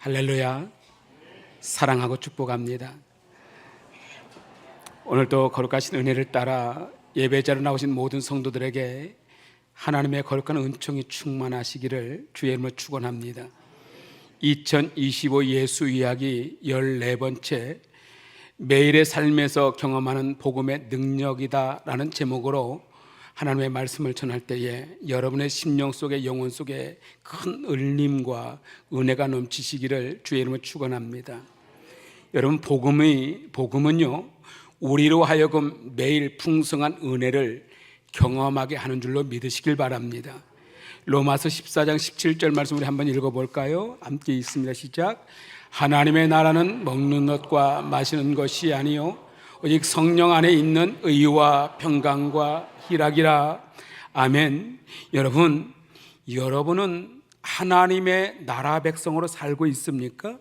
할렐루야. 사랑하고 축복합니다. 오늘도 거룩하신 은혜를 따라 예배자로 나오신 모든 성도들에게 하나님의 거룩한 은총이 충만하시기를 주의 이름으로 축원합니다. 2025 예수 이야기 14번째, 매일의 삶에서 경험하는 복음의 능력이다라는 제목으로 하나님의 말씀을 전할 때에 여러분의 심령 속에, 영혼 속에 큰 울림과 은혜가 넘치시기를 주의 이름으로 축원합니다. 여러분, 복음은요, 우리로 하여금 매일 풍성한 은혜를 경험하게 하는 줄로 믿으시길 바랍니다. 로마서 14장 17절 말씀 우리 한번 읽어볼까요? 함께 있습니다. 시작. 하나님의 나라는 먹는 것과 마시는 것이 아니요 오직 성령 안에 있는 의와 평강과 희락이라. 아멘. 여러분은 하나님의 나라 백성으로 살고 있습니까?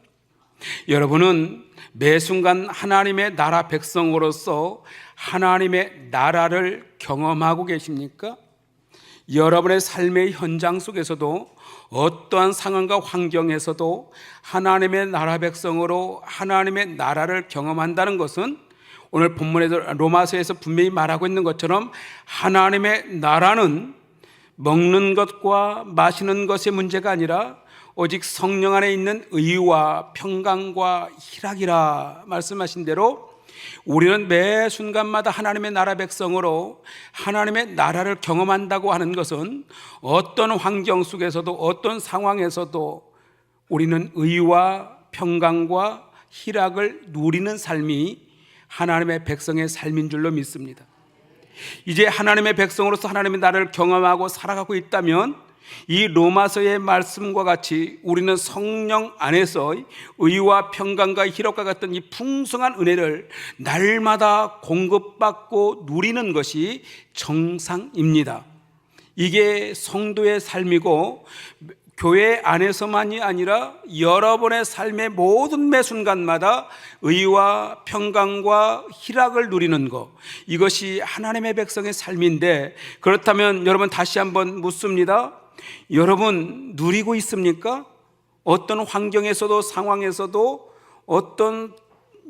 여러분은 매 순간 하나님의 나라 백성으로서 하나님의 나라를 경험하고 계십니까? 여러분의 삶의 현장 속에서도 어떠한 상황과 환경에서도 하나님의 나라 백성으로 하나님의 나라를 경험한다는 것은 오늘 본문에서 로마서에서 분명히 말하고 있는 것처럼 하나님의 나라는 먹는 것과 마시는 것의 문제가 아니라 오직 성령 안에 있는 의와 평강과 희락이라 말씀하신 대로 우리는 매 순간마다 하나님의 나라 백성으로 하나님의 나라를 경험한다고 하는 것은 어떤 환경 속에서도 어떤 상황에서도 우리는 의와 평강과 희락을 누리는 삶이 하나님의 백성의 삶인 줄로 믿습니다. 이제 하나님의 백성으로서 하나님의 나라를 경험하고 살아가고 있다면 이 로마서의 말씀과 같이 우리는 성령 안에서 의와 평강과 희락과 같은 이 풍성한 은혜를 날마다 공급받고 누리는 것이 정상입니다. 이게 성도의 삶이고 교회 안에서만이 아니라 여러분의 삶의 모든 매 순간마다 의와 평강과 희락을 누리는 것, 이것이 하나님의 백성의 삶인데, 그렇다면 여러분 다시 한번 묻습니다. 여러분 누리고 있습니까? 어떤 환경에서도 상황에서도 어떤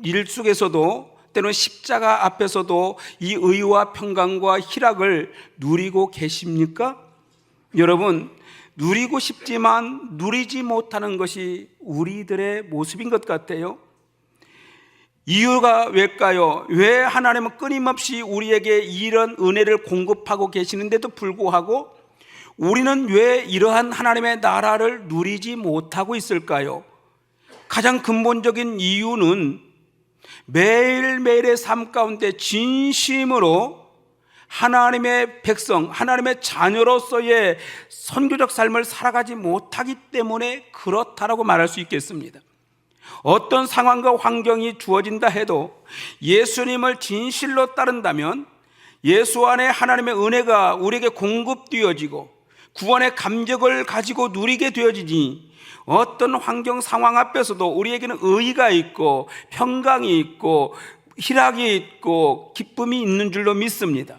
일 속에서도 때로는 십자가 앞에서도 이 의와 평강과 희락을 누리고 계십니까? 여러분, 누리고 싶지만 누리지 못하는 것이 우리들의 모습인 것 같아요. 이유가 왜일까요? 왜 하나님은 끊임없이 우리에게 이런 은혜를 공급하고 계시는데도 불구하고 우리는 왜 이러한 하나님의 나라를 누리지 못하고 있을까요? 가장 근본적인 이유는 매일매일의 삶 가운데 진심으로 하나님의 백성, 하나님의 자녀로서의 선교적 삶을 살아가지 못하기 때문에 그렇다라고 말할 수 있겠습니다. 어떤 상황과 환경이 주어진다 해도 예수님을 진실로 따른다면 예수 안에 하나님의 은혜가 우리에게 공급되어지고 구원의 감격을 가지고 누리게 되어지니 어떤 환경 상황 앞에서도 우리에게는 의의가 있고 평강이 있고 희락이 있고 기쁨이 있는 줄로 믿습니다.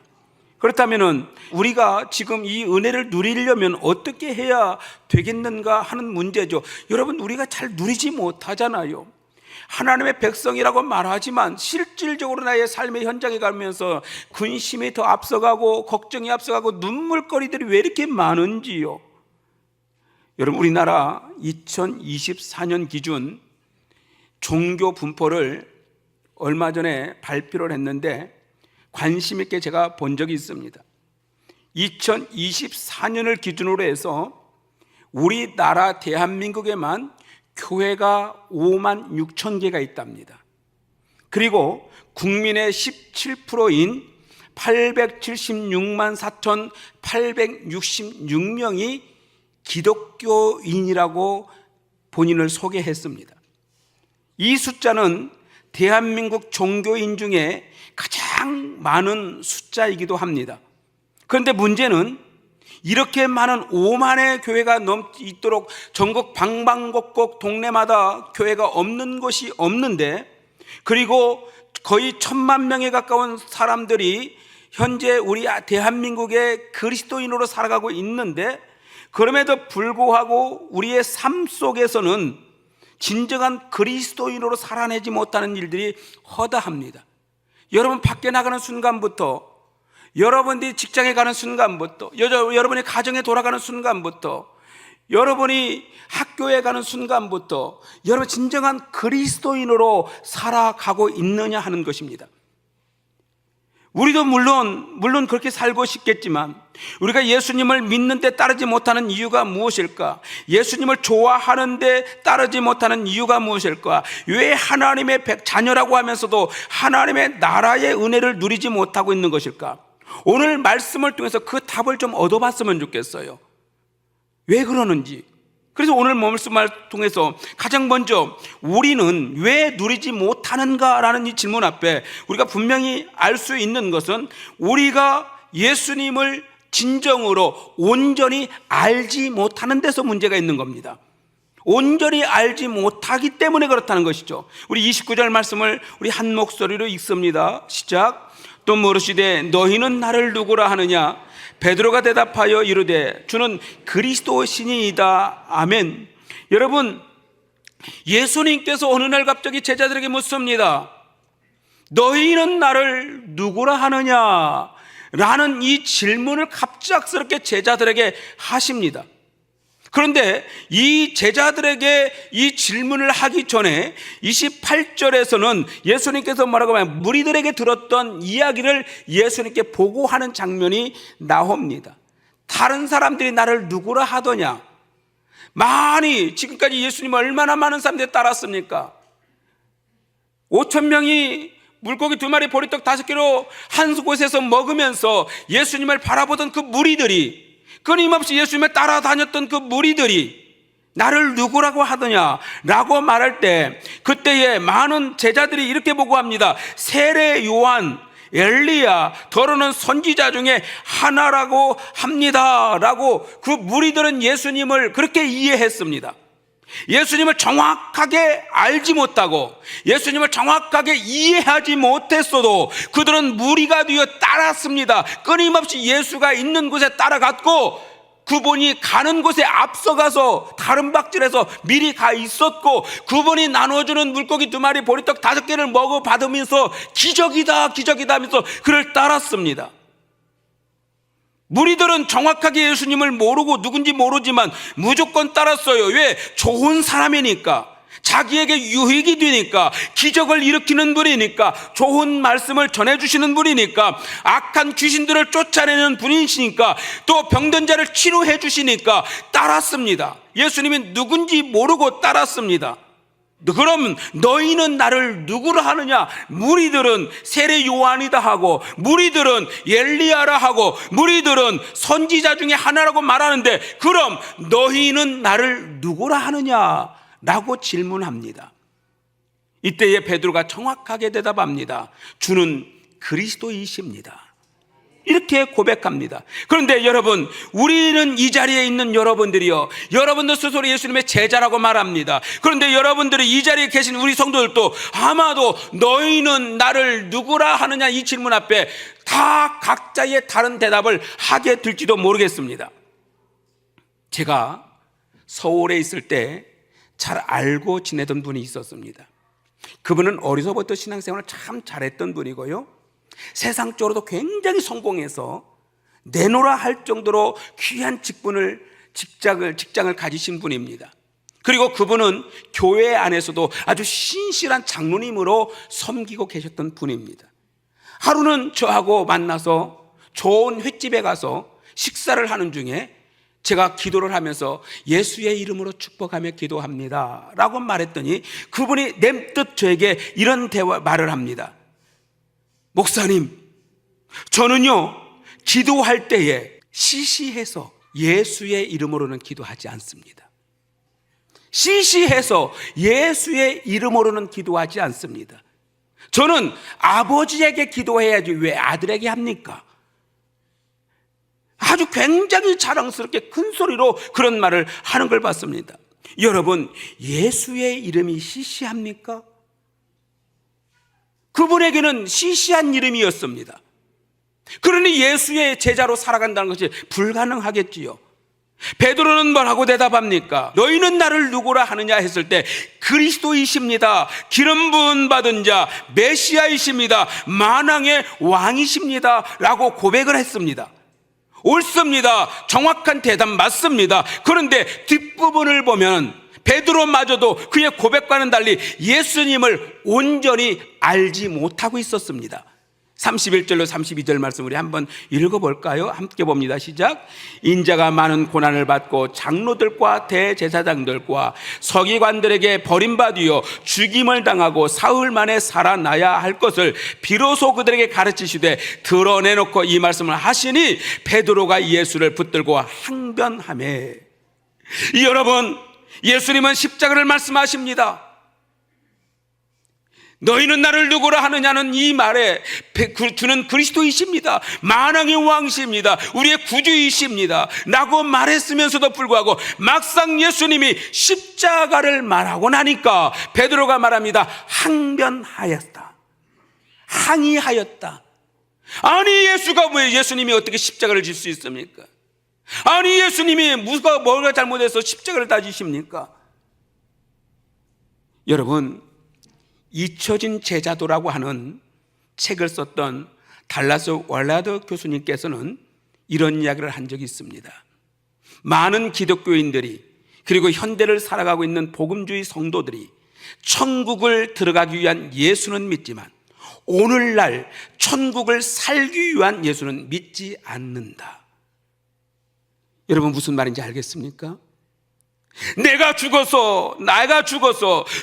그렇다면 우리가 지금 이 은혜를 누리려면 어떻게 해야 되겠는가 하는 문제죠. 여러분, 우리가 잘 누리지 못하잖아요. 하나님의 백성이라고 말하지만 실질적으로 나의 삶의 현장에 가면서 근심이 더 앞서가고 걱정이 앞서가고 눈물거리들이 왜 이렇게 많은지요. 여러분, 우리나라 2024년 기준 종교 분포를 얼마 전에 발표를 했는데 관심 있게 제가 본 적이 있습니다. 2024년을 기준으로 해서 우리나라 대한민국에만 교회가 5만 6천 개가 있답니다. 그리고 국민의 17%인 876만 4,866명이 기독교인이라고 본인을 소개했습니다. 이 숫자는 대한민국 종교인 중에 가장 많은 숫자이기도 합니다. 그런데 문제는 이렇게 많은 5만의 교회가 있도록 전국 방방곡곡 동네마다 교회가 없는 곳이 없는데, 그리고 거의 1,000만 명에 가까운 사람들이 현재 우리 대한민국의 그리스도인으로 살아가고 있는데, 그럼에도 불구하고 우리의 삶 속에서는 진정한 그리스도인으로 살아내지 못하는 일들이 허다합니다. 여러분 밖에 나가는 순간부터, 여러분들이 직장에 가는 순간부터, 여러분이 가정에 돌아가는 순간부터, 여러분이 학교에 가는 순간부터 여러분 진정한 그리스도인으로 살아가고 있느냐 하는 것입니다. 우리도 물론 그렇게 살고 싶겠지만 우리가 예수님을 믿는데 따르지 못하는 이유가 무엇일까? 예수님을 좋아하는데 따르지 못하는 이유가 무엇일까? 왜 하나님의 자녀라고 하면서도 하나님의 나라의 은혜를 누리지 못하고 있는 것일까? 오늘 말씀을 통해서 그 답을 좀 얻어봤으면 좋겠어요. 왜 그러는지. 그래서 오늘 말씀을 통해서 가장 먼저 우리는 왜 누리지 못하는가라는 이 질문 앞에 우리가 분명히 알 수 있는 것은 우리가 예수님을 진정으로 온전히 알지 못하는 데서 문제가 있는 겁니다. 온전히 알지 못하기 때문에 그렇다는 것이죠. 우리 29절 말씀을 우리 한 목소리로 읽습니다. 시작. 또 물으시되 너희는 나를 누구라 하느냐? 베드로가 대답하여 이르되 주는 그리스도시니이다. 아멘. 여러분, 예수님께서 어느 날 갑자기 제자들에게 묻습니다. 너희는 나를 누구라 하느냐? 라는 이 질문을 갑작스럽게 제자들에게 하십니다. 그런데 이 제자들에게 이 질문을 하기 전에 28절에서는 예수님께서 뭐라고 하면 무리들에게 들었던 이야기를 예수님께 보고하는 장면이 나옵니다. 다른 사람들이 나를 누구라 하더냐? 지금까지 예수님 얼마나 많은 사람들이 따랐습니까? 5,000명이 물고기 2마리 보리떡 5개로 한 곳에서 먹으면서 예수님을 바라보던 그 무리들이, 끊임없이 예수님을 따라다녔던 그 무리들이 나를 누구라고 하더냐라고 말할 때 그때에 많은 제자들이 이렇게 보고합니다. 세례 요한, 엘리야, 더러는 선지자 중에 하나라고 합니다라고 그 무리들은 예수님을 그렇게 이해했습니다. 예수님을 정확하게 알지 못하고 예수님을 정확하게 이해하지 못했어도 그들은 무리가 되어 따랐습니다. 끊임없이 예수가 있는 곳에 따라갔고 그분이 가는 곳에 앞서가서 다른 박질에서 미리 가 있었고 그분이 나눠주는 물고기 2마리 보리떡 5개를 먹어 받으면서 기적이다 하면서 그를 따랐습니다. 무리들은 정확하게 예수님을 모르고 누군지 모르지만 무조건 따랐어요. 왜? 좋은 사람이니까, 자기에게 유익이 되니까, 기적을 일으키는 분이니까, 좋은 말씀을 전해주시는 분이니까, 악한 귀신들을 쫓아내는 분이시니까, 또 병든 자를 치료해 주시니까 따랐습니다. 예수님이 누군지 모르고 따랐습니다. 그럼 너희는 나를 누구라 하느냐? 무리들은 세례 요한이다 하고 무리들은 엘리야라 하고 무리들은 선지자 중에 하나라고 말하는데 그럼 너희는 나를 누구라 하느냐? 라고 질문합니다. 이때에 베드로가 정확하게 대답합니다. 주는 그리스도이십니다. 이렇게 고백합니다. 그런데 여러분, 우리는 이 자리에 있는 여러분들이요, 여러분들 스스로 예수님의 제자라고 말합니다. 그런데 여러분들이 이 자리에 계신 우리 성도들도 아마도 너희는 나를 누구라 하느냐 이 질문 앞에 다 각자의 다른 대답을 하게 될지도 모르겠습니다. 제가 서울에 있을 때 잘 알고 지내던 분이 있었습니다. 그분은 어려서부터 신앙생활을 참 잘했던 분이고요, 세상적으로도 굉장히 성공해서 내노라 할 정도로 귀한 직장을 가지신 분입니다. 그리고 그분은 교회 안에서도 아주 신실한 장로님으로 섬기고 계셨던 분입니다. 하루는 저하고 만나서 좋은 횟집에 가서 식사를 하는 중에 제가 기도를 하면서 예수의 이름으로 축복하며 기도합니다 라고 말했더니 그분이 냄뜻 저에게 이런 말을 합니다. 목사님, 저는요 기도할 때에 시시해서 예수의 이름으로는 기도하지 않습니다. 시시해서 예수의 이름으로는 기도하지 않습니다. 저는 아버지에게 기도해야지 왜 아들에게 합니까? 아주 굉장히 자랑스럽게 큰 소리로 그런 말을 하는 걸 봤습니다. 여러분, 예수의 이름이 시시합니까? 그분에게는 시시한 이름이었습니다. 그러니 예수의 제자로 살아간다는 것이 불가능하겠지요. 베드로는 뭐라고 대답합니까? 너희는 나를 누구라 하느냐 했을 때 그리스도이십니다. 기름 부음 받은 자 메시아이십니다. 만왕의 왕이십니다 라고 고백을 했습니다. 옳습니다. 정확한 대답 맞습니다. 그런데 뒷부분을 보면 베드로마저도 그의 고백과는 달리 예수님을 온전히 알지 못하고 있었습니다. 31절로 32절 말씀 우리 한번 읽어볼까요? 함께 봅니다. 시작. 인자가 많은 고난을 받고 장로들과 대제사장들과 서기관들에게 버림받으여 죽임을 당하고 사흘 만에 살아나야 할 것을 비로소 그들에게 가르치시되 드러내놓고 이 말씀을 하시니 베드로가 예수를 붙들고 항변하매. 여러분, 예수님은 십자가를 말씀하십니다. 너희는 나를 누구라 하느냐는 이 말에 주는 그리스도이십니다. 만왕의 왕이십니다. 우리의 구주이십니다 라고 말했으면서도 불구하고 막상 예수님이 십자가를 말하고 나니까 베드로가 말합니다. 항변하였다. 항의하였다. 아니 예수님이 어떻게 십자가를 질 수 있습니까? 아니 예수님이 뭐가 잘못해서 십자가를 다 지십니까? 여러분, 잊혀진 제자도라고 하는 책을 썼던 달라스 월라더 교수님께서는 이런 이야기를 한 적이 있습니다. 많은 기독교인들이 그리고 현대를 살아가고 있는 복음주의 성도들이 천국을 들어가기 위한 예수는 믿지만 오늘날 천국을 살기 위한 예수는 믿지 않는다. 여러분 무슨 말인지 알겠습니까? 내가 죽어서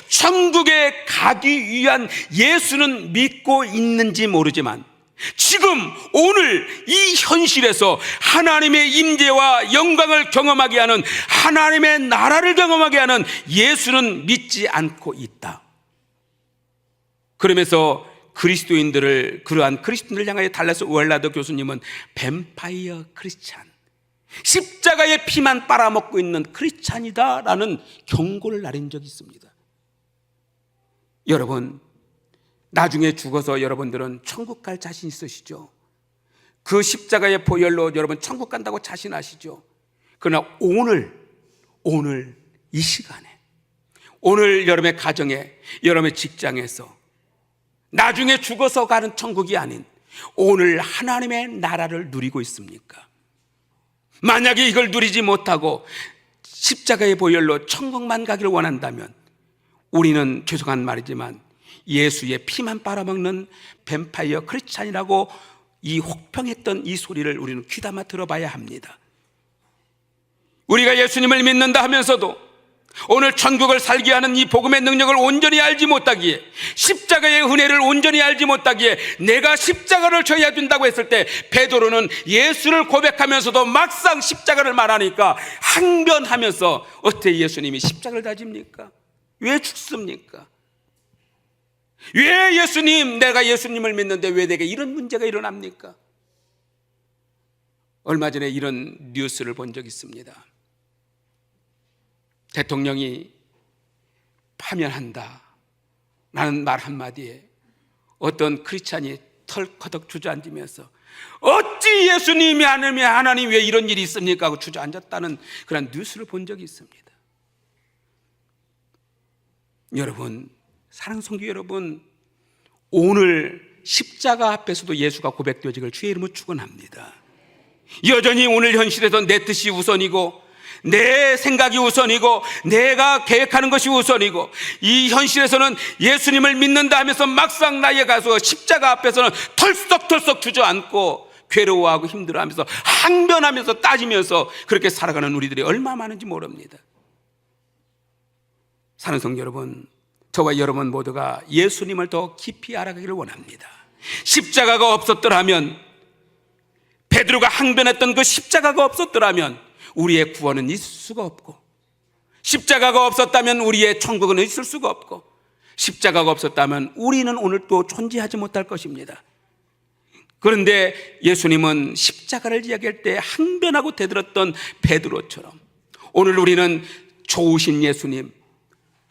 천국에 가기 위한 예수는 믿고 있는지 모르지만 지금 오늘 이 현실에서 하나님의 임재와 영광을 경험하게 하는, 하나님의 나라를 경험하게 하는 예수는 믿지 않고 있다. 그러면서 그러한 그리스도인들을 향하여 달라스 월라더 교수님은 뱀파이어 크리스찬, 십자가의 피만 빨아먹고 있는 크리스찬이다라는 경고를 내린 적이 있습니다. 여러분, 나중에 죽어서 여러분들은 천국 갈 자신 있으시죠? 그 십자가의 보혈로 여러분 천국 간다고 자신하시죠? 그러나 오늘 이 시간에, 오늘 여러분의 가정에, 여러분의 직장에서 나중에 죽어서 가는 천국이 아닌 오늘 하나님의 나라를 누리고 있습니까? 만약에 이걸 누리지 못하고 십자가의 보혈로 천국만 가기를 원한다면 우리는 죄송한 말이지만 예수의 피만 빨아먹는 뱀파이어 크리스찬이라고 이 혹평했던 이 소리를 우리는 귀담아 들어봐야 합니다. 우리가 예수님을 믿는다 하면서도 오늘 천국을 살게 하는 이 복음의 능력을 온전히 알지 못하기에, 십자가의 은혜를 온전히 알지 못하기에 내가 십자가를 져야 된다고 했을 때 베드로는 예수를 고백하면서도 막상 십자가를 말하니까 항변하면서 어떻게 예수님이 십자가를 다집니까? 왜 죽습니까? 왜 내가 예수님을 믿는데 왜 내게 이런 문제가 일어납니까? 얼마 전에 이런 뉴스를 본 적이 있습니다. 대통령이 파면한다 라는 말 한마디에 어떤 크리스찬이 털커덕 주저앉으면서 어찌 예수님이 아니면 하나님 왜 이런 일이 있습니까? 하고 주저앉았다는 그런 뉴스를 본 적이 있습니다. 여러분, 사랑하는 성도 여러분, 오늘 십자가 앞에서도 예수가 고백되어지길 주의 이름으로 축원합니다. 여전히 오늘 현실에서 내 뜻이 우선이고 내 생각이 우선이고 내가 계획하는 것이 우선이고, 이 현실에서는 예수님을 믿는다 하면서 막상 나에 가서 십자가 앞에서는 털썩털썩 주저앉고 괴로워하고 힘들어하면서 항변하면서 따지면서 그렇게 살아가는 우리들이 얼마나 많은지 모릅니다. 사랑하는 성도 여러분, 저와 여러분 모두가 예수님을 더 깊이 알아가기를 원합니다. 십자가가 없었더라면, 베드로가 항변했던 그 십자가가 없었더라면 우리의 구원은 있을 수가 없고, 십자가가 없었다면 우리의 천국은 있을 수가 없고, 십자가가 없었다면 우리는 오늘 또 존재하지 못할 것입니다. 그런데 예수님은 십자가를 이야기할 때 항변하고 대들었던 베드로처럼 오늘 우리는 좋으신 예수님,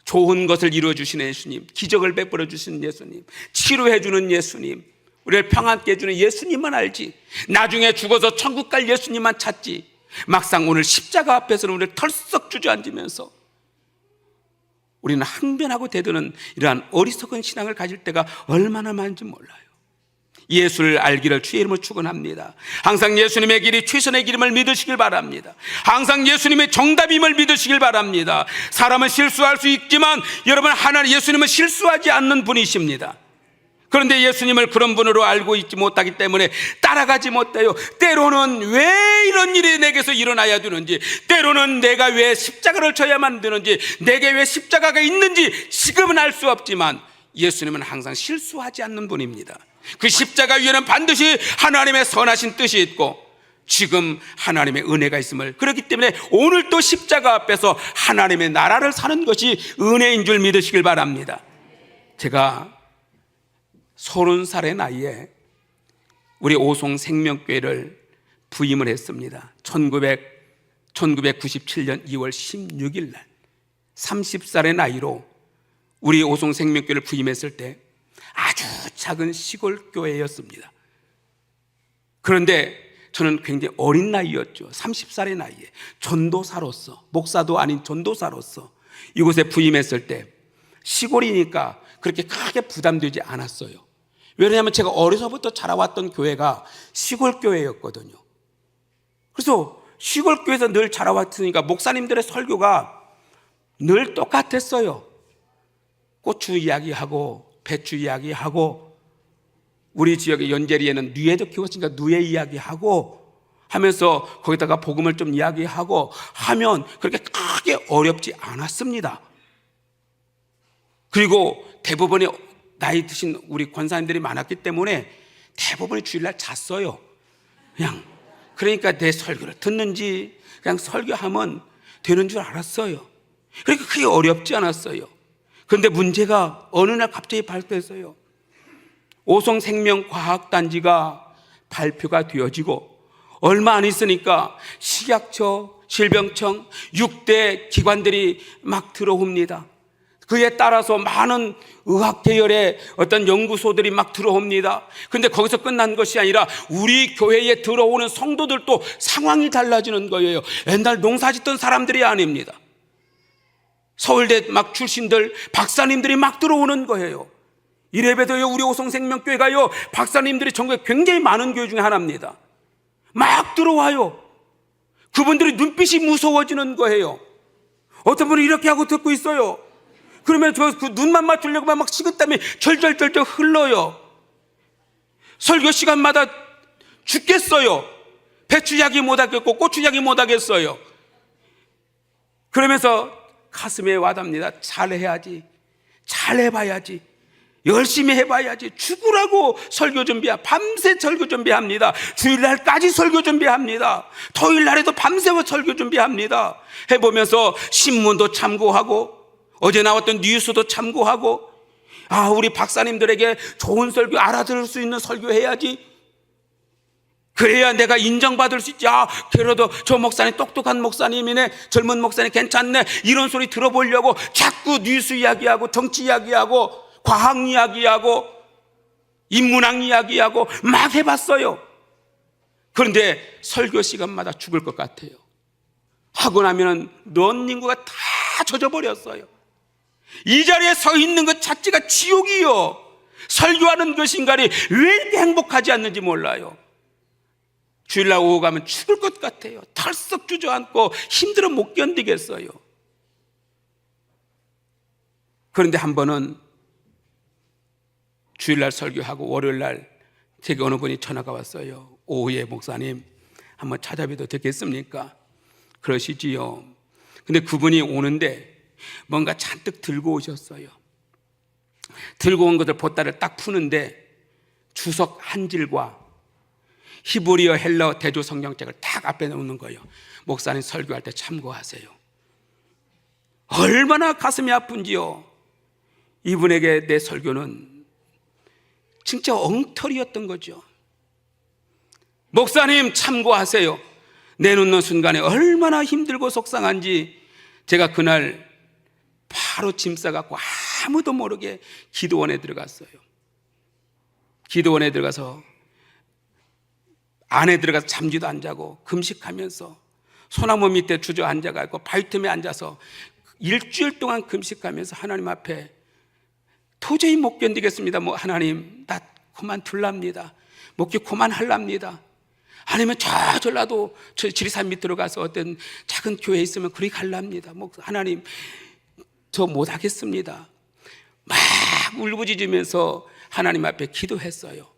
좋은 것을 이루어주시는 예수님, 기적을 베풀어 주시는 예수님, 치료해 주는 예수님, 우리를 평안케 해주는 예수님만 알지, 나중에 죽어서 천국 갈 예수님만 찾지, 막상 오늘 십자가 앞에서는 우리를 털썩 주저앉으면서 우리는 항변하고 대드는 이러한 어리석은 신앙을 가질 때가 얼마나 많은지 몰라요. 예수를 알기를 주의 이름으로 축원합니다. 항상 예수님의 길이 최선의 길임을 믿으시길 바랍니다. 항상 예수님의 정답임을 믿으시길 바랍니다. 사람은 실수할 수 있지만 여러분, 하나님 예수님은 실수하지 않는 분이십니다. 그런데 예수님을 그런 분으로 알고 있지 못하기 때문에 따라가지 못해요. 때로는 왜 이런 일이 내게서 일어나야 되는지, 때로는 내가 왜 십자가를 져야만 되는지, 내게 왜 십자가가 있는지 지금은 알 수 없지만 예수님은 항상 실수하지 않는 분입니다. 그 십자가 위에는 반드시 하나님의 선하신 뜻이 있고 지금 하나님의 은혜가 있음을, 그렇기 때문에 오늘 또 십자가 앞에서 하나님의 나라를 사는 것이 은혜인 줄 믿으시길 바랍니다. 제가 30살의 나이에 우리 오송 생명교회를 부임을 했습니다. 1997년 2월 16일 날 30살의 나이로 우리 오송 생명교회를 부임했을 때 아주 작은 시골 교회였습니다. 그런데 저는 굉장히 어린 나이였죠. 30살의 나이에 전도사로서, 목사도 아닌 전도사로서 이곳에 부임했을 때 시골이니까 그렇게 크게 부담되지 않았어요. 왜냐하면 제가 어려서부터 자라왔던 교회가 시골 교회였거든요. 그래서 시골 교회에서 늘 자라왔으니까 목사님들의 설교가 늘 똑같았어요. 고추 이야기하고 배추 이야기하고, 우리 지역의 연제리에는 누에도 키웠으니까 누에 이야기하고 하면서 거기다가 복음을 좀 이야기하고 하면 그렇게 크게 어렵지 않았습니다. 그리고 대부분의 나이 드신 우리 권사님들이 많았기 때문에 대부분이 주일날 잤어요. 그러니까 내 설교를 듣는지 그냥 설교하면 되는 줄 알았어요. 그러니까 크게 어렵지 않았어요. 그런데 문제가 어느 날 갑자기 발표했어요. 오송생명과학단지가 발표가 되어지고 얼마 안 있으니까 식약처, 질병청 6대 기관들이 막 들어옵니다. 그에 따라서 많은 의학 계열의 어떤 연구소들이 막 들어옵니다. 그런데 거기서 끝난 것이 아니라 우리 교회에 들어오는 성도들도 상황이 달라지는 거예요. 옛날 농사 짓던 사람들이 아닙니다. 서울대 막 출신들, 박사님들이 막 들어오는 거예요. 이래봬도요, 우리 오송생명교회가요, 박사님들이 전국에 굉장히 많은 교회 중에 하나입니다. 막 들어와요. 그분들이 눈빛이 무서워지는 거예요. 어떤 분은 이렇게 하고 듣고 있어요. 그러면 그 눈만 맞추려고 막 식은땀이 절절절절 흘러요. 설교 시간마다 죽겠어요. 배추 이야기 못하겠고 고추 이야기 못하겠어요. 그러면서 가슴에 와닿습니다. 잘해야지, 잘해봐야지, 열심히 해봐야지. 죽으라고 설교 준비합니다. 밤새 설교 준비합니다. 주일날까지 설교 준비합니다. 토요일날에도 밤새워 설교 준비합니다. 해보면서 신문도 참고하고 어제 나왔던 뉴스도 참고하고, 우리 박사님들에게 좋은 설교, 알아들을 수 있는 설교 해야지. 그래야 내가 인정받을 수 있지. 그래도 저 목사님 똑똑한 목사님이네, 젊은 목사님 괜찮네, 이런 소리 들어보려고 자꾸 뉴스 이야기하고 정치 이야기하고 과학 이야기하고 인문학 이야기하고 막 해봤어요. 그런데 설교 시간마다 죽을 것 같아요. 하고 나면 런닝구가 다 젖어버렸어요. 이 자리에 서 있는 것 자체가 지옥이요. 설교하는 것인가니 왜 이렇게 행복하지 않는지 몰라요. 주일날 오후 가면 죽을 것 같아요. 털썩 주저앉고 힘들어 못 견디겠어요. 그런데 한 번은 주일날 설교하고 월요일날 제게 어느 분이 전화가 왔어요. 오후에 목사님 한번 찾아뵈도 되겠습니까? 그러시지요. 근데 그분이 오는데 뭔가 잔뜩 들고 오셨어요. 들고 온 것을 보따리를 딱 푸는데 주석 한 질과 히브리어 헬러 대조 성경책을 딱 앞에 놓는 거예요. 목사님 설교할 때 참고하세요. 얼마나 가슴이 아픈지요. 이분에게 내 설교는 진짜 엉터리였던 거죠. 목사님 참고하세요. 내놓는 순간에 얼마나 힘들고 속상한지 제가 그날 바로 짐 싸갖고 아무도 모르게 기도원에 들어갔어요. 기도원에 들어가서 안에 들어가서 잠지도 안 자고 금식하면서 소나무 밑에 주저앉아가지고 바위 틈에 앉아서 일주일 동안 금식하면서 하나님 앞에 도저히 못 견디겠습니다. 뭐 하나님, 나 그만둘랍니다. 목기 그만할랍니다. 아니면 저 전라도 저 지리산 밑으로 가서 어떤 작은 교회에 있으면 그리 갈랍니다. 뭐 하나님, 저 못하겠습니다. 막 울부짖으면서 하나님 앞에 기도했어요.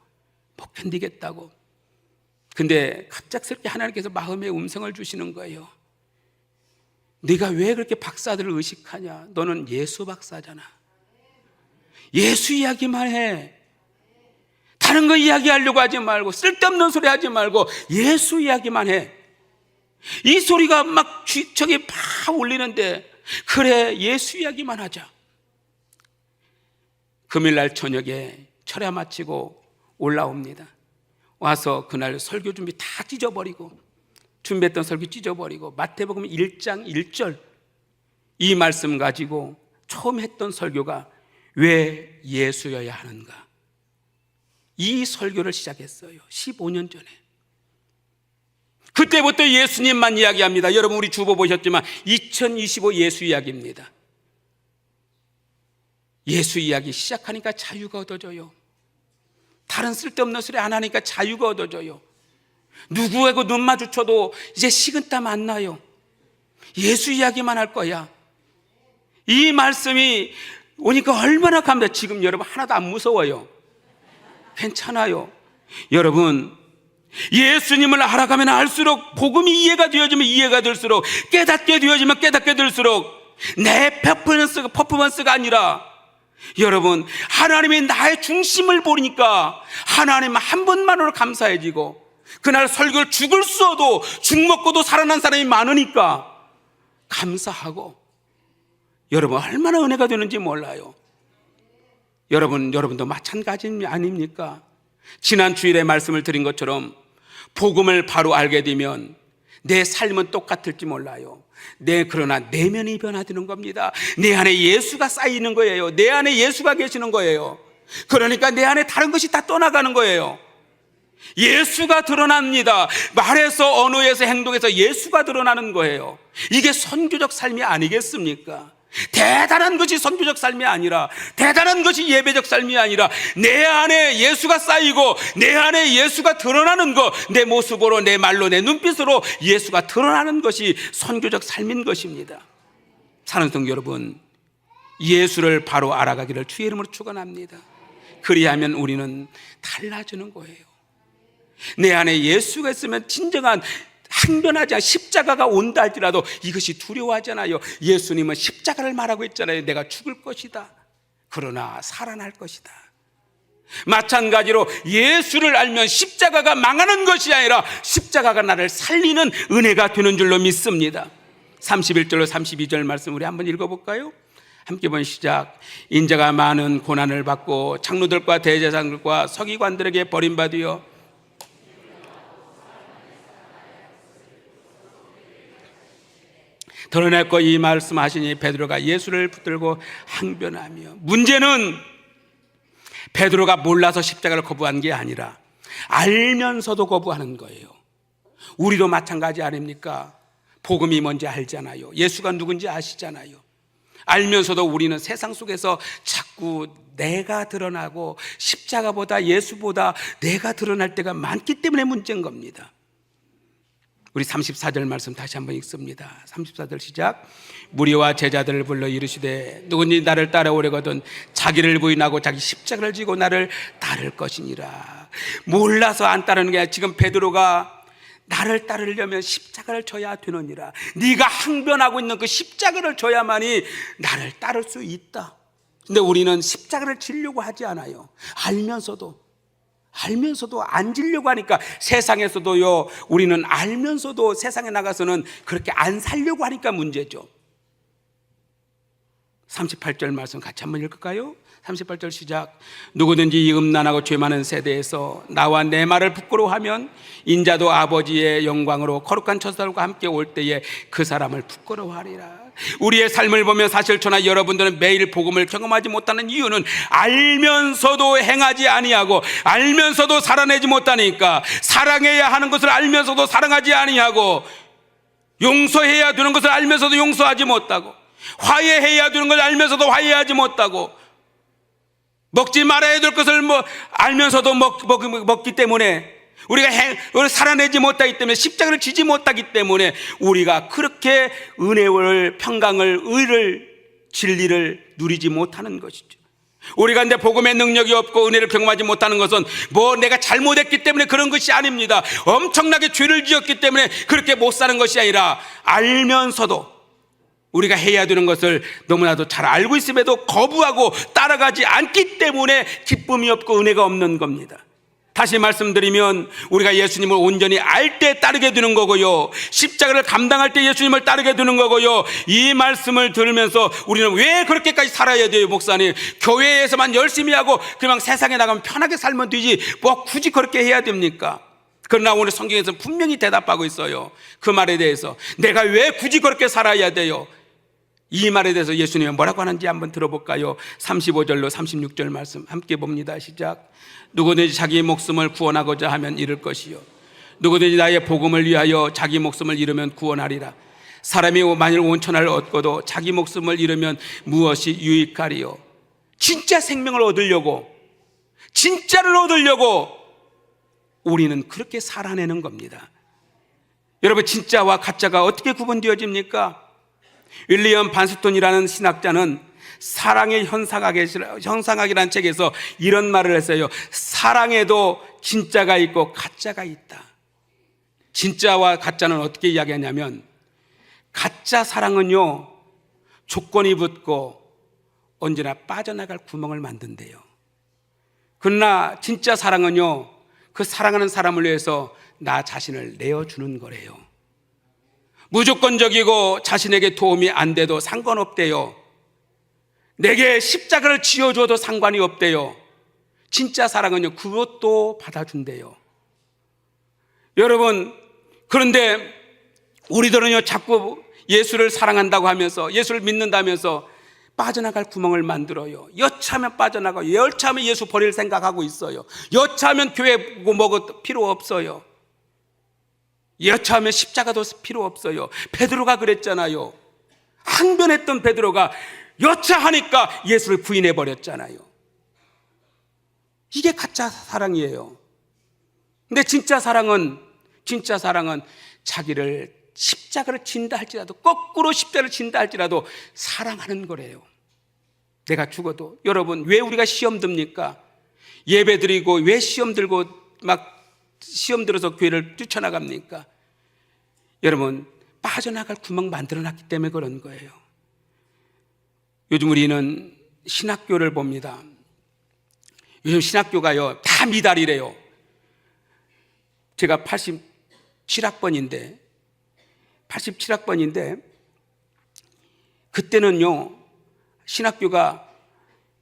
못 견디겠다고. 근데 갑작스럽게 하나님께서 마음의 음성을 주시는 거예요. 네가 왜 그렇게 박사들을 의식하냐? 너는 예수 박사잖아. 예수 이야기만 해. 다른 거 이야기하려고 하지 말고, 쓸데없는 소리 하지 말고 예수 이야기만 해. 이 소리가 막 저기 팍 울리는데, 그래, 예수 이야기만 하자. 금요일날 저녁에 철야 마치고 올라옵니다. 와서 그날 설교 준비 다 찢어버리고, 준비했던 설교 찢어버리고, 마태복음 1장 1절 이 말씀 가지고 처음 했던 설교가 왜 예수여야 하는가, 이 설교를 시작했어요. 15년 전에. 그때부터 예수님만 이야기합니다. 여러분, 우리 주보 보셨지만 2025 예수 이야기입니다. 예수 이야기 시작하니까 자유가 얻어져요. 다른 쓸데없는 소리 안 하니까 자유가 얻어져요. 누구하고 눈 마주쳐도 이제 식은땀 안 나요. 예수 이야기만 할 거야. 이 말씀이 오니까 얼마나 감사해요. 지금 여러분 하나도 안 무서워요. 괜찮아요. 여러분, 예수님을 알아가면 알수록, 복음이 이해가 되어지면 이해가 될수록, 깨닫게 되어지면 깨닫게 될수록 내 퍼포먼스가 아니라, 여러분, 하나님이 나의 중심을 보니까 하나님 한 분만으로 감사해지고, 그날 설교를 죽을 써도 죽 먹고도 살아난 사람이 많으니까 감사하고, 여러분 얼마나 은혜가 되는지 몰라요. 여러분도 마찬가지 아닙니까? 지난 주일에 말씀을 드린 것처럼 복음을 바로 알게 되면 내 삶은 똑같을지 몰라요. 그러나 내면이 변화되는 겁니다. 내 안에 예수가 쌓이는 거예요. 내 안에 예수가 계시는 거예요. 그러니까 내 안에 다른 것이 다 떠나가는 거예요. 예수가 드러납니다. 말에서, 언어에서, 행동에서 예수가 드러나는 거예요. 이게 선교적 삶이 아니겠습니까? 대단한 것이 선교적 삶이 아니라, 대단한 것이 예배적 삶이 아니라, 내 안에 예수가 쌓이고 내 안에 예수가 드러나는 것, 내 모습으로, 내 말로, 내 눈빛으로 예수가 드러나는 것이 선교적 삶인 것입니다. 사랑하는 성도 여러분, 예수를 바로 알아가기를 주의 이름으로 축원합니다. 그리하면 우리는 달라지는 거예요. 내 안에 예수가 있으면 진정한 항변하지 않아. 십자가가 온다 할지라도 이것이 두려워하잖아요. 예수님은 십자가를 말하고 있잖아요. 내가 죽을 것이다, 그러나 살아날 것이다. 마찬가지로 예수를 알면 십자가가 망하는 것이 아니라 십자가가 나를 살리는 은혜가 되는 줄로 믿습니다. 31절로 32절 말씀 우리 한번 읽어볼까요? 함께 본 시작. 인자가 많은 고난을 받고 장로들과 대제사장들과 서기관들에게 버림받으여 드러냈고, 이 말씀하시니 베드로가 예수를 붙들고 항변하며, 문제는 베드로가 몰라서 십자가를 거부한 게 아니라 알면서도 거부하는 거예요. 우리도 마찬가지 아닙니까? 복음이 뭔지 알잖아요. 예수가 누군지 아시잖아요. 알면서도 우리는 세상 속에서 자꾸 내가 드러나고 십자가보다, 예수보다 내가 드러날 때가 많기 때문에 문제인 겁니다. 우리 34절 말씀 다시 한번 읽습니다. 34절 시작. 무리와 제자들을 불러 이르시되 누구니 나를 따라오려거든 자기를 부인하고 자기 십자가를 지고 나를 따를 것이니라. 몰라서 안 따르는 게 아니라 지금 베드로가 나를 따르려면 십자가를 져야 되느니라. 네가 항변하고 있는 그 십자가를 져야만이 나를 따를 수 있다. 근데 우리는 십자가를 지려고 하지 않아요. 알면서도 안 지려고 하니까, 세상에서도요, 우리는 알면서도 세상에 나가서는 그렇게 안 살려고 하니까 문제죠. 38절 말씀 같이 한번 읽을까요? 38절 시작. 누구든지 이 음란하고 죄 많은 세대에서 나와 내 말을 부끄러워하면 인자도 아버지의 영광으로 거룩한 천사들과 함께 올 때에 그 사람을 부끄러워하리라. 우리의 삶을 보면 사실 저나 여러분들은 매일 복음을 경험하지 못하는 이유는 알면서도 행하지 아니하고, 알면서도 살아내지 못하니까, 사랑해야 하는 것을 알면서도 사랑하지 아니하고, 용서해야 되는 것을 알면서도 용서하지 못하고, 화해해야 되는 것을 알면서도 화해하지 못하고, 먹지 말아야 될 것을 알면서도 먹기 때문에, 우리가 살아내지 못하기 때문에, 십자가를 지지 못하기 때문에 우리가 그렇게 은혜를, 평강을, 의를, 진리를 누리지 못하는 것이죠. 우리가 근데 복음의 능력이 없고 은혜를 경험하지 못하는 것은 내가 잘못했기 때문에 그런 것이 아닙니다. 엄청나게 죄를 지었기 때문에 그렇게 못 사는 것이 아니라, 알면서도 우리가 해야 되는 것을 너무나도 잘 알고 있음에도 거부하고 따라가지 않기 때문에 기쁨이 없고 은혜가 없는 겁니다. 다시 말씀드리면, 우리가 예수님을 온전히 알 때 따르게 되는 거고요, 십자가를 감당할 때 예수님을 따르게 되는 거고요. 이 말씀을 들으면서 우리는 왜 그렇게까지 살아야 돼요, 목사님? 교회에서만 열심히 하고 그냥 세상에 나가면 편하게 살면 되지 굳이 그렇게 해야 됩니까? 그러나 오늘 성경에서 분명히 대답하고 있어요. 그 말에 대해서 내가 왜 굳이 그렇게 살아야 돼요? 이 말에 대해서 예수님이 뭐라고 하는지 한번 들어볼까요? 35절로 36절 말씀 함께 봅니다. 시작. 누구든지 자기 목숨을 구원하고자 하면 잃을 것이요, 누구든지 나의 복음을 위하여 자기 목숨을 잃으면 구원하리라. 사람이 만일 온천을 얻고도 자기 목숨을 잃으면 무엇이 유익하리요? 진짜 생명을 얻으려고, 진짜를 얻으려고 우리는 그렇게 살아내는 겁니다. 여러분, 진짜와 가짜가 어떻게 구분되어집니까? 윌리엄 반스톤이라는 신학자는 사랑의 현상학이라는 책에서 이런 말을 했어요. 사랑에도 진짜가 있고 가짜가 있다. 진짜와 가짜는 어떻게 이야기하냐면, 가짜 사랑은요, 조건이 붙고 언제나 빠져나갈 구멍을 만든대요. 그러나 진짜 사랑은요, 그 사랑하는 사람을 위해서 나 자신을 내어주는 거래요. 무조건적이고 자신에게 도움이 안 돼도 상관없대요. 내게 십자가를 지어줘도 상관이 없대요. 진짜 사랑은요, 그것도 받아준대요. 여러분, 그런데 우리들은요, 자꾸 예수를 사랑한다고 하면서, 예수를 믿는다면서 빠져나갈 구멍을 만들어요. 여차하면 빠져나가요. 여차하면 예수 버릴 생각하고 있어요. 여차하면 교회 뭐고 필요 없어요. 여차하면 십자가도 필요 없어요. 베드로가 그랬잖아요. 항변했던 베드로가 여차하니까 예수를 부인해 버렸잖아요. 이게 가짜 사랑이에요. 근데 진짜 사랑은 자기를 십자가를 진다 할지라도, 거꾸로 십자가를 진다 할지라도 사랑하는 거래요. 내가 죽어도. 여러분, 왜 우리가 시험 듭니까? 예배 드리고 왜 시험 들고 시험 들어서 교회를 뛰쳐나갑니까? 여러분, 빠져나갈 구멍 만들어놨기 때문에 그런 거예요. 요즘 우리는 신학교를 봅니다. 요즘 신학교가요, 다 미달이래요. 제가 87학번인데 그때는요, 신학교가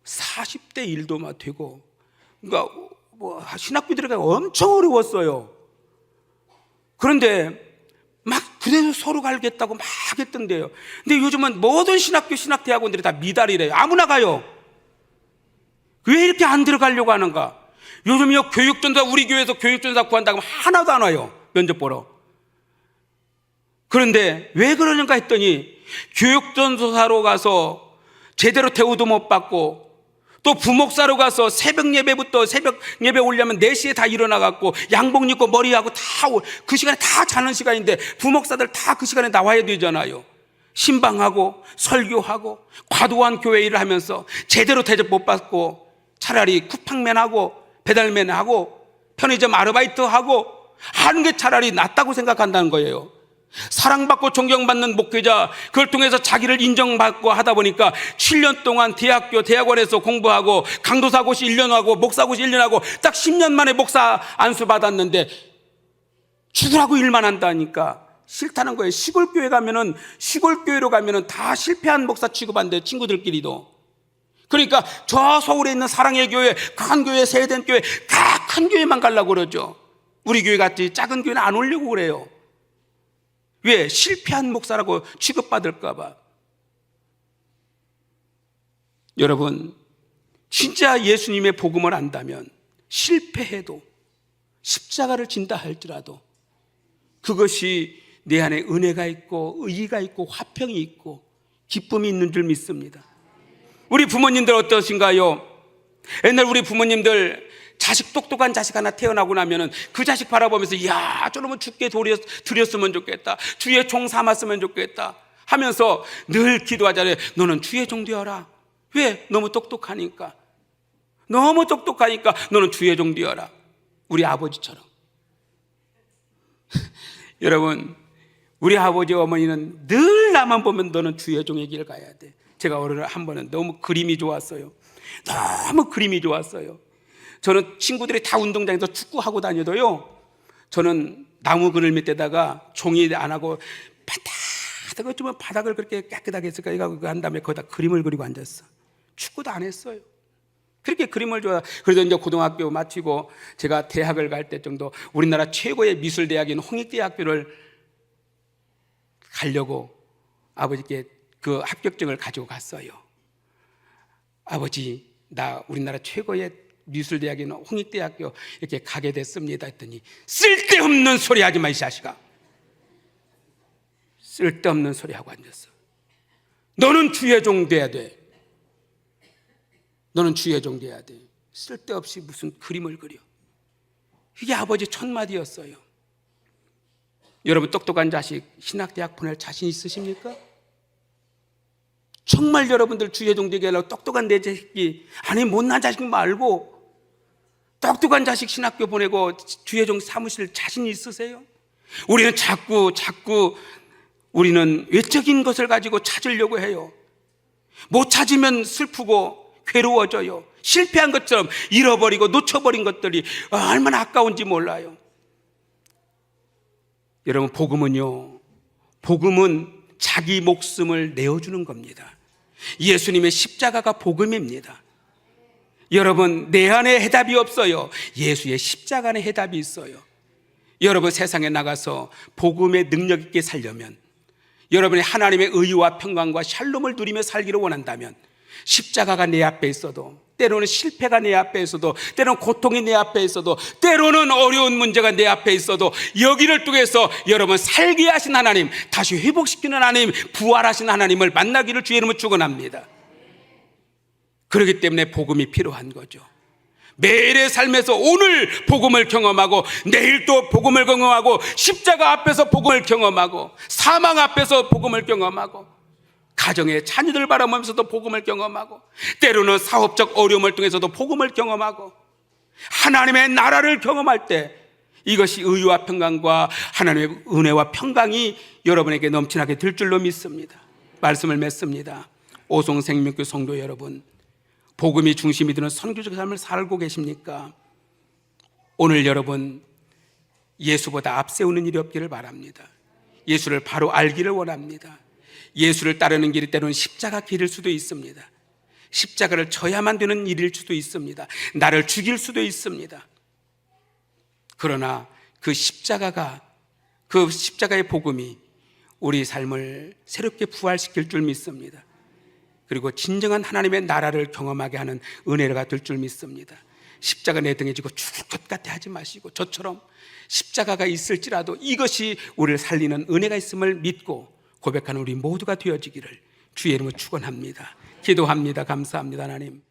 40대 1도 되고, 그러니까 신학교 들어가기 엄청 어려웠어요. 그런데 그래서 서로 갈겠다고 막 했던데요. 근데 요즘은 모든 신학대학원들이 다 미달이래요. 아무나 가요. 왜 이렇게 안 들어가려고 하는가? 요즘요, 교육전사, 우리 교회에서 교육전사 구한다고 하면 하나도 안 와요, 면접 보러. 그런데 왜 그러는가 했더니, 교육전사로 가서 제대로 대우도 못 받고, 또 부목사로 가서 새벽 예배 오려면 4시에 다 일어나갖고 양복 입고 머리하고 그 시간에 다 자는 시간인데, 부목사들 다 그 시간에 나와야 되잖아요. 신방하고 설교하고 과도한 교회 일을 하면서 제대로 대접 못 받고, 차라리 쿠팡맨하고 배달맨하고 편의점 아르바이트하고 하는 게 차라리 낫다고 생각한다는 거예요. 사랑받고 존경받는 목회자, 그걸 통해서 자기를 인정받고 하다 보니까 7년 동안 대학원에서 공부하고 강도사고시 1년 하고 목사고시 1년 하고 딱 10년 만에 목사 안수 받았는데 죽으라고 일만 한다니까 싫다는 거예요. 시골교회로 가면은 다 실패한 목사 취급한대, 친구들끼리도. 그러니까 저 서울에 있는 사랑의 교회, 큰 교회, 세대된 교회, 다 큰 교회만 가려고 그러죠. 우리 교회 같이 작은 교회는 안 오려고 그래요. 왜? 실패한 목사라고 취급받을까 봐. 여러분, 진짜 예수님의 복음을 안다면 실패해도 십자가를 진다 할지라도 그것이 내 안에 은혜가 있고 의의가 있고 화평이 있고 기쁨이 있는 줄 믿습니다. 우리 부모님들 어떠신가요? 옛날 우리 부모님들 자식 똑똑한 자식 하나 태어나고 나면은 그 자식 바라보면서 이야 저놈은 죽게 드렸으면 좋겠다, 주의 종 삼았으면 좋겠다 하면서 늘 기도하잖아요. 너는 주의 종 되어라. 왜? 너무 똑똑하니까. 너무 똑똑하니까 너는 주의 종 되어라. 우리 아버지처럼. 여러분, 우리 아버지 어머니는 늘 나만 보면 너는 주의 종의 길을 가야 돼. 제가 어느 한 번은 너무 그림이 좋았어요. 너무 그림이 좋았어요. 저는 친구들이 다 운동장에서 축구하고 다녀도요, 저는 나무 그늘 밑에다가 종이 안 하고 바닥 어쩌면 바닥을 그렇게 깨끗하게 했을까 이거 한 다음에 거기다 그림을 그리고 앉았어. 축구도 안 했어요. 그렇게 그림을 좋아. 그래서 이제 고등학교 마치고 제가 대학을 갈 때 정도 우리나라 최고의 미술대학인 홍익대학교를 가려고 아버지께 그 합격증을 가지고 갔어요. 아버지, 나 우리나라 최고의 미술대학인 홍익대학교 이렇게 가게 됐습니다 했더니 쓸데없는 소리 하지 마 이 자식아. 쓸데없는 소리 하고 앉았어. 너는 주의 종 돼야 돼. 너는 주의 종 돼야 돼. 쓸데없이 무슨 그림을 그려. 이게 아버지 첫마디였어요. 여러분, 똑똑한 자식 신학대학 보낼 자신 있으십니까? 정말 여러분들 주의 종 되게 하려고 똑똑한 내 자식이, 아니 못난 자식 말고 똑똑한 자식 신학교 보내고 주의 종 삼으실 자신 있으세요? 우리는 자꾸 우리는 외적인 것을 가지고 찾으려고 해요. 못 찾으면 슬프고 괴로워져요. 실패한 것처럼 잃어버리고 놓쳐버린 것들이 얼마나 아까운지 몰라요. 여러분, 복음은 자기 목숨을 내어주는 겁니다. 예수님의 십자가가 복음입니다. 여러분, 내 안에 해답이 없어요. 예수의 십자가 안에 해답이 있어요. 여러분, 세상에 나가서 복음의 능력 있게 살려면, 여러분이 하나님의 의와 평강과 샬롬을 누리며 살기를 원한다면, 십자가가 내 앞에 있어도, 때로는 실패가 내 앞에 있어도, 때로는 고통이 내 앞에 있어도, 때로는 어려운 문제가 내 앞에 있어도 여기를 통해서 여러분 살게 하신 하나님, 다시 회복시키는 하나님, 부활하신 하나님을 만나기를 주의 이름으로 축원합니다. 그렇기 때문에 복음이 필요한 거죠. 매일의 삶에서 오늘 복음을 경험하고 내일 또 복음을 경험하고 십자가 앞에서 복음을 경험하고 사망 앞에서 복음을 경험하고 가정의 자녀들 바라보면서도 복음을 경험하고 때로는 사업적 어려움을 통해서도 복음을 경험하고 하나님의 나라를 경험할 때 이것이 의와 평강과 하나님의 은혜와 평강이 여러분에게 넘치나게 될 줄로 믿습니다. 말씀을 맺습니다. 오송생명교 성도 여러분, 복음이 중심이 되는 선교적 삶을 살고 계십니까? 오늘 여러분 예수보다 앞세우는 일이 없기를 바랍니다. 예수를 바로 알기를 원합니다. 예수를 따르는 길이 때로는 십자가 길일 수도 있습니다. 십자가를 져야만 되는 일일 수도 있습니다. 나를 죽일 수도 있습니다. 그러나 그 십자가의 복음이 우리 삶을 새롭게 부활시킬 줄 믿습니다. 그리고 진정한 하나님의 나라를 경험하게 하는 은혜가 될 줄 믿습니다. 십자가 내 등에 지고 죽을 것 같아 하지 마시고 저처럼 십자가가 있을지라도 이것이 우리를 살리는 은혜가 있음을 믿고 고백하는 우리 모두가 되어지기를 주의 이름으로 축원합니다. 기도합니다. 감사합니다. 하나님,